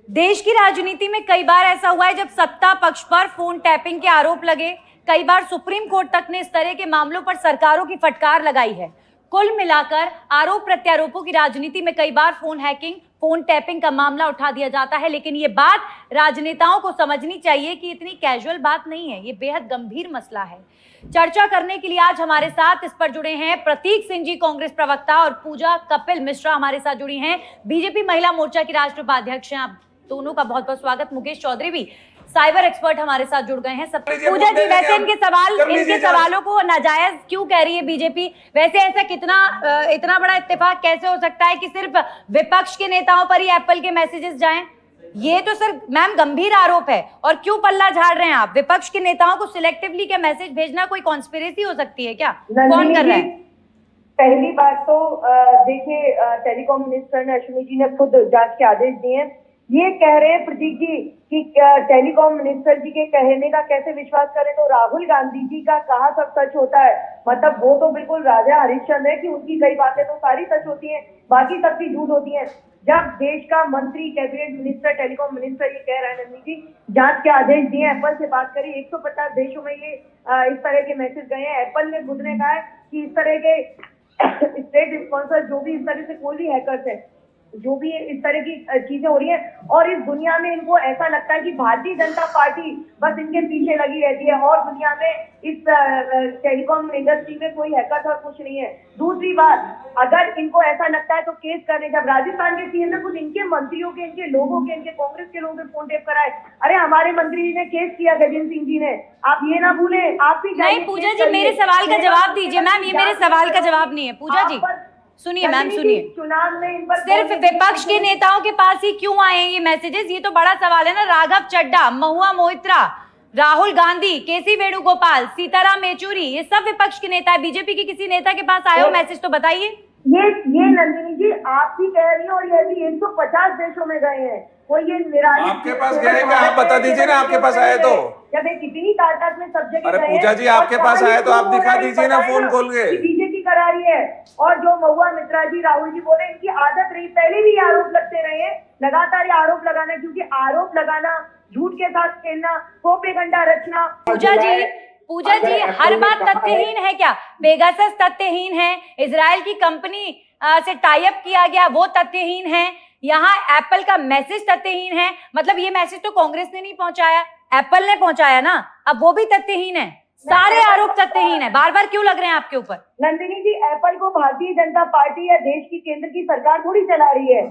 देश की राजनीति में कई बार ऐसा हुआ है जब सत्ता पक्ष पर फोन टैपिंग के आरोप लगे। कई बार सुप्रीम कोर्ट तक ने इस तरह के मामलों पर सरकारों की फटकार लगाई है। कुल मिलाकर आरोप प्रत्यारोपों की राजनीति में कई बार फोन हैकिंग, फोन टैपिंग का मामला उठा दिया जाता है, लेकिन ये बात राजनेताओं को समझनी चाहिए कि इतनी कैजुअल बात नहीं है, ये बेहद गंभीर मसला है। चर्चा करने के लिए आज हमारे साथ इस पर जुड़े हैं प्रतीक सिंह जी, कांग्रेस प्रवक्ता, और पूजा कपिल मिश्रा हमारे साथ जुड़ी हैं, बीजेपी महिला मोर्चा की राष्ट्रीय उपाध्यक्ष हैं। आप दोनों का बहुत बहुत स्वागत। मुकेश चौधरी भी साइबर एक्सपर्ट हमारे साथ जुड़ गए हैं। सब पूजा जी, वैसे इनके सवालों को नाजायज क्यों कह रही है बीजेपी? वैसे ऐसा इतना बड़ा इत्तेफाक कैसे हो सकता है कि सिर्फ विपक्ष के नेताओं पर ही एप्पल के मैसेजेस जाएं? ये तो सर मैम गंभीर आरोप है। और क्यों पल्ला झाड़ रहे हैं आप? विपक्ष के नेताओं को सिलेक्टिवली क्या मैसेज भेजना कोई कॉन्स्पिरेसी हो सकती है क्या? कौन कर रहा है? पहली बात तो देखिए, टेलीकॉम मिनिस्टर ने, अश्विनी जी ने खुद जांच के आदेश दिए हैं। ये कह रहे हैं प्रतीक जी कि टेलीकॉम मिनिस्टर जी के कहने का कैसे विश्वास करें, तो राहुल गांधी जी का कहा सब सच होता है। मतलब वो तो बिल्कुल राजा हरिश्चंद्र है कि उनकी कई बातें तो सारी सच होती हैं, बाकी सबकी झूठ होती है। जब देश का मंत्री, कैबिनेट मिनिस्टर, टेलीकॉम मिनिस्टर ये कह रहे हैं नंदी जी, जांच के आदेश दिए, एप्पल से बात करी, 150 देशों में ये इस तरह के मैसेज गए हैं। एप्पल ने खुद ने कहा है कि इस तरह के स्टेट स्पॉन्सर जो भी इस तरह से कोई भी हैकर्स है, जो भी इस तरह की चीजें हो रही हैं, और इस दुनिया में इनको ऐसा लगता है कि भारतीय जनता पार्टी बस इनके पीछे लगी रहती है, और दुनिया में इस टेलीकॉम इंडस्ट्री में कोई हैकर और कुछ नहीं है। दूसरी बात, अगर इनको ऐसा लगता है तो केस करें। जब राजस्थान के सीएम ने खुद इनके मंत्रियों के, इनके लोगों के, इनके कांग्रेस के लोगों के फोन टेप कराए। अरे हमारे मंत्री ने केस किया, गजेंद्र सिंह जी ने, आप ये ना भूलें। आप भी नहीं पूजा जी, मेरे सवाल का जवाब दीजिए मैम। ये मेरे सवाल का जवाब नहीं है पूजा जी। सुनिए मैम, सुनिए। चुनाव में इन पर सिर्फ विपक्ष के नेताओं के पास ही क्यों आए ये मैसेजेस? ये तो बड़ा सवाल है ना। राघव चड्ढा, महुआ मोइत्रा, राहुल गांधी, केसी वेणुगोपाल, सीताराम येचुरी, ये सब विपक्ष के नेता है। बीजेपी के किसी नेता के पास आए हो मैसेज तो बताइए। ये नंदिनी जी आप भी कह रही हो, और ये भी 150 देशों में गए हैं। कोई ये निराली आपके पास गए क्या? आप बता दीजिए ना, आपके पास आए तो। जब एक इतनी ताकत में सब जगह अरे पूजा जी, आपके पास आए तो आप दिखा दीजिए ना फोन खोल के। बीजेपी करा रही है। और जो महुआ मित्रा जी, राहुल जी बोले, इनकी आदत रही, पहले भी आरोप लगते रहे हैं, लगातार आरोप लगाना, क्योंकि आरोप लगाना, झूठ के साथ खेलना, प्रोपेगेंडा रचना। पूजा जी हर बात तथ्यहीन है क्या? पेगासस तथ्यहीन है, इजराइल की कंपनी से टाई अप किया गया वो तथ्यहीन है, यहाँ एप्पल का मैसेज तथ्यहीन है। मतलब ये मैसेज तो कांग्रेस ने नहीं पहुंचाया, एप्पल ने पहुंचाया ना, अब वो भी तथ्यहीन है। सारे आरोप तथ्यहीन है। बार बार क्यों लग रहे हैं आपके ऊपर? नंदिनी जी, एप्पल को भारतीय जनता पार्टी या देश की केंद्र की सरकार थोड़ी चला रही है।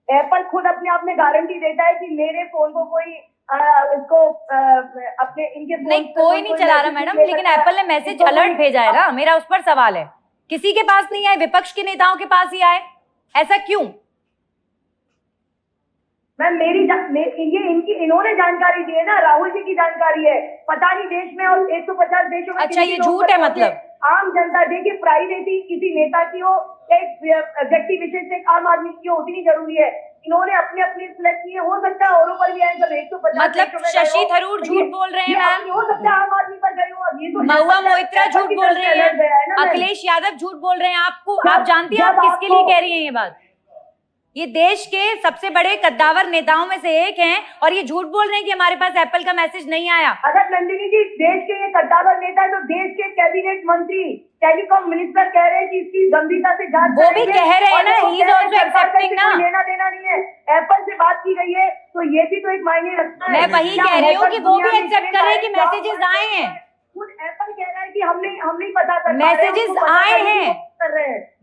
एप्पल खुद अपने आप में गारंटी देता है कि मेरे फोन को कोई इसको अपने इनके नहीं, कोई नहीं चला रहा मैडम, लेकिन एप्पल ने मैसेज अलर्ट भेजा है ना। मेरा उस पर सवाल है, किसी के पास नहीं आए, विपक्ष के नेताओं के पास ही आए, ऐसा क्यों? मैम इन्होंने जानकारी दी है ना, राहुल जी की जानकारी है। पता नहीं देश में और 150 देशों में। अच्छा, ये झूठ है मतलब? आम जनता, देखिए प्राइवेसी किसी नेता की हो, एक व्यक्ति विशेष, एक आम आदमी की होती नहीं जरूरी है। इन्होंने अपने सिलेक्ट किए, हो सकता है औरों पर भी आए। 150 मतलब शशि थरूर झूठ बोल रहे हैं मैम, हो सकता है आम आदमी पर गए हो। अब ये तो महुआ मोइत्रा झूठ बोल रहे हैं, अखिलेश यादव झूठ बोल रहे हैं। आप जानती हैं आप किसके लिए कह रही हैं ये बात? ये देश के सबसे बड़े कद्दावर नेताओं में से एक हैं, और ये झूठ बोल रहे हैं कि हमारे पास एप्पल का मैसेज नहीं आया। अगर नंदिनी जी देश के ये कद्दावर नेता है, तो देश के कैबिनेट मंत्री, टेलीकॉम मिनिस्टर कह रहे हैं कि इसकी गंभीरता से जांच, वो भी कह रहे हैं ना, ही इज आल्सो एक्सेप्टिंग ना। लेना देना नहीं है, एप्पल से बात की गई है, तो ये भी तो एक मायने रखता है। मैं वही कह रही हूँ कि वो भी एक्सेप्ट कर रहे हैं कि मैसेजेस आए हैं। खुद एप्पल कह रहा है कि हम नहीं पता कर, मैसेजेस आए हैं,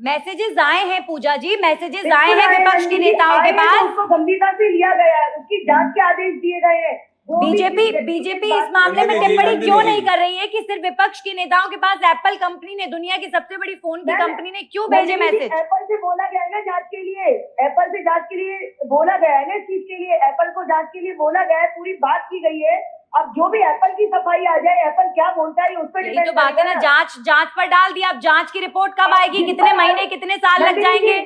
मैसेजेस आए हैं पूजा जी, मैसेजेस आए हैं विपक्ष के नेताओं के पास। उसको गंभीरता से लिया गया है, उसकी जांच के आदेश दिए गए हैं। बीजेपी इस मामले में टिप्पणी क्यों नहीं कर रही है कि सिर्फ विपक्ष के नेताओं के पास एप्पल कंपनी ने, दुनिया की सबसे बड़ी फोन की कंपनी ने क्यों भेजे मैसेज? एप्पल से बोला गया है ना जांच के लिए, एप्पल से जांच के लिए बोला गया है ना, इस चीज के लिए एप्पल को जांच के लिए बोला गया है, पूरी बात की गई है। अब जो भी एप्पल की सफाई आ जाए, एप्पल क्या बोलता है उस पर यही तो बात है ना। जांच पर डाल दिया, अब जांच की रिपोर्ट कब आएगी? कितने महीने, कितने साल लग जाएंगे?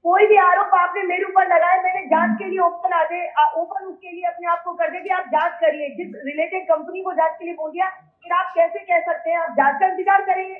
कोई भी आरोप आपने मेरे ऊपर लगाए, मैंने जांच के लिए ओपन उसके लिए अपने आप को कर दे कि आप जांच करिए। जिस रिलेटेड कंपनी को जांच के लिए बोल दिया, फिर आप कैसे कह सकते हैं? आप जांच का इंतजार करेंगे?